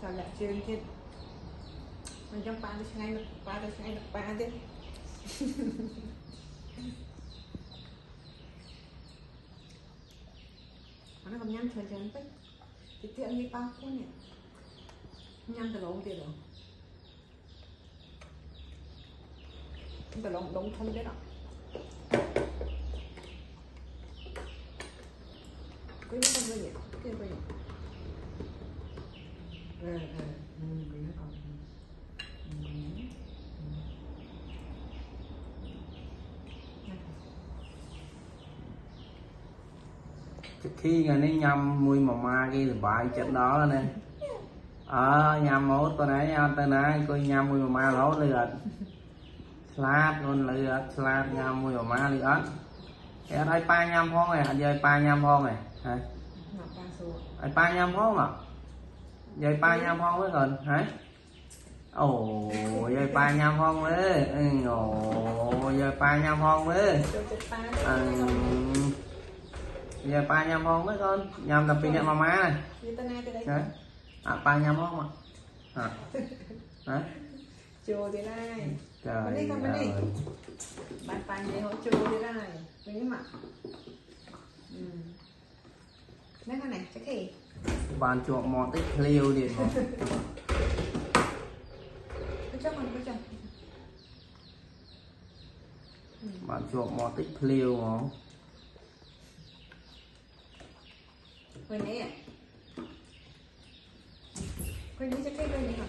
sao lại chơi chứ mình trong ba tôi ngay được ba chứ nó còn nhăn trời trời tích thì tiện như bao phút nhỉ nhăn từ lông tiền rồi từ lông đống thân đấy đó cái nó con gì cái gì cái nó còn khi ngày nay nhâm mùi mà ma kia thì bài trận đó nè nhâm mốt tôi nãy coi nhâm mùi mà ma lỗ lượt slap con lượt slap nhâm mùi mà ma lượt cái đây pa nhâm phong này anh chơi pa nhâm phong này hả ai pa nhâm phong mà chơi pa nhâm phong với gần hả ồ chơi pa nhâm phong đấy ồ chơi pa nhâm phong đấy giờ ba nhâm không mấy con nhâm tập pin nhâm mama này đấy ba nhâm không à hả chùa thế này trời ơi bạn bàn gì họ chùa thế này với mặt mấy con này chắc gì bàn chuột mò tích liêu điện mà bàn chuột mò tích liêu mà quên đấy à quên đi chắc cái quên đi hả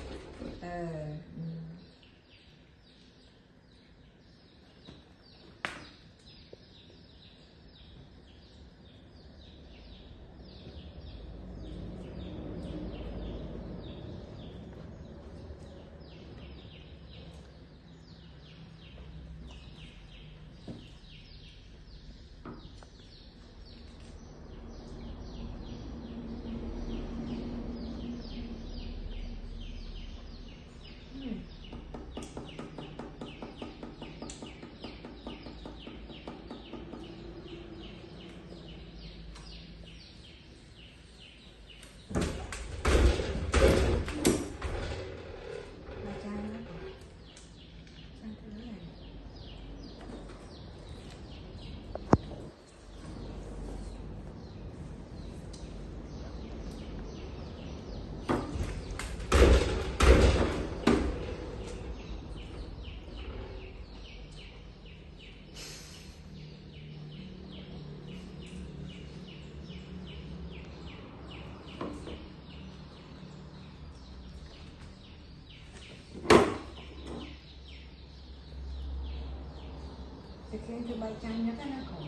thì khi tôi bay chanh nó cái nó khổ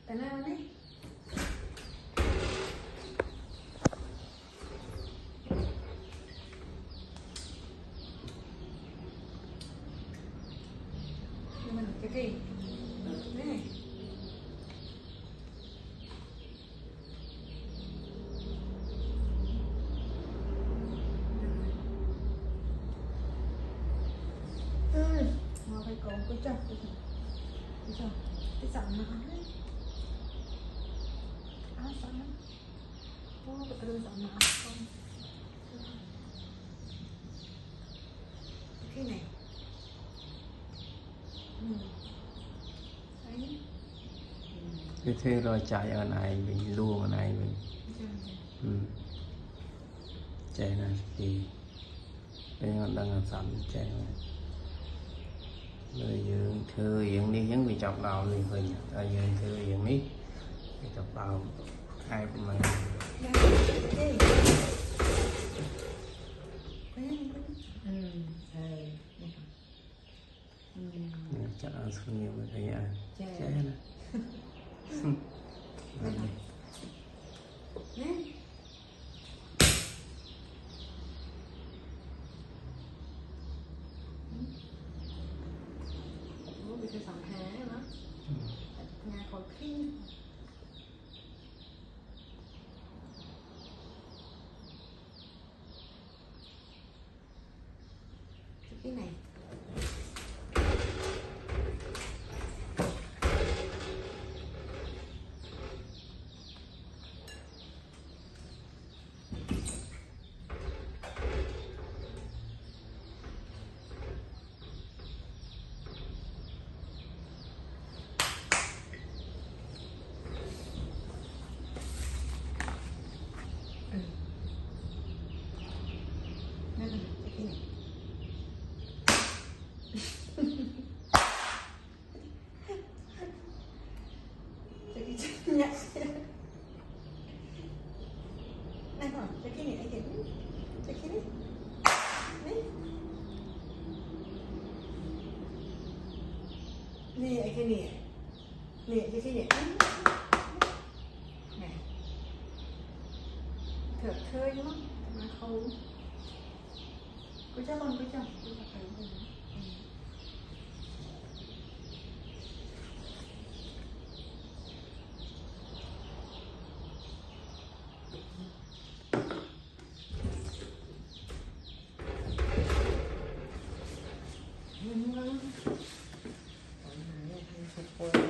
cái nào đấy cái gì này mà phải còn cái chồng cái giọng nó đấy áo xanh lắm cái tư giọng nó không cái này cái thế rồi chạy ở này mình luôn ở này mình chạy này thì đây là đang sẵn chạy này rồi dương thư hiện đi giống bị chọc đầu liền hình rồi dương thư hiện đi bị chọc đầu hai của mình chắc là không nhiều người thấy à chết nè cái sòng há đó nhà còn khi cái này. Đây là cái này. Cái chân nhặt. Này rồi, cái này cái này. Đấy. Nè cái này. Nè cái này. Này. Thật thơi đúng không? Mà không. Cô cho con, cô cho thấy rồi. Hãy subscribe cho kênh Ghiền Mì Gõ để không bỏ lỡ những video hấp dẫn.